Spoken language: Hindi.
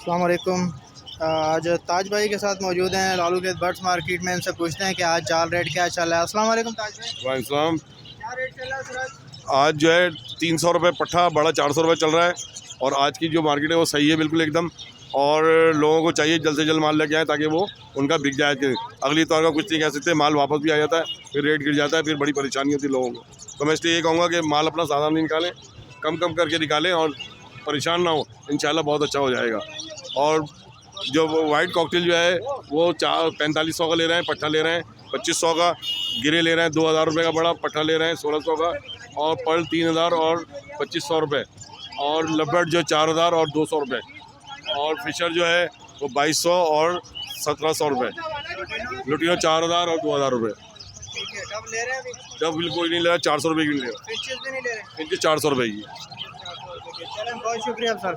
अस्सलाम वालेकुम। आज ताज भाई के साथ मौजूद हैं लालू के बर्ड्स मार्केट में। इनसे पूछते हैं कि आज जाल रेट क्या चल रहा है। अस्सलाम वालेकुम ताज भाई। वालेकुम। क्या रेट चल रहा है सर? आज जो है 300 रुपये पट्ठा, बड़ा 400 रुपये चल रहा है। और आज की जो मार्केट है वो सही है बिल्कुल एकदम। और लोगों को चाहिए जल्द से जल्द माल लेके आए ताकि वो उनका बिक जाए। कि अगली तौर का कुछ नहीं कह सकते, माल वापस भी आ जाता है, फिर रेट गिर जाता है, फिर बड़ी परेशानी होती है लोगों को। तो मैं इसलिए ये कहूँगा कि माल अपना ज़्यादा नहीं निकालें, कम कम करके निकालें और परेशान ना हो। इंशाल्लाह बहुत अच्छा हो जाएगा। और जो वो वाइट कॉकटेल जो है वो 4500 का ले रहे हैं, पट्ठा ले रहे हैं 2500 का, गिरे ले रहे हैं 2000 रुपये का, बड़ा पट्ठा ले रहे हैं 1600 का, और पर्ल 3000 और 2500 रुपये, और लबर्ड जो 4000 और 200 रुपये, और फिशर जो है वो 2200 और 1700 रुपये, लुटिनो 4000 और 2000 रुपये। डब ले रहे हैं अभी? जब बिल्कुल नहीं ले रहा, 400 रुपये की नहीं ले रहा, फिशेस भी नहीं ले रहे? इनकी 400 रुपये की। चलें, बहुत शुक्रिया सर।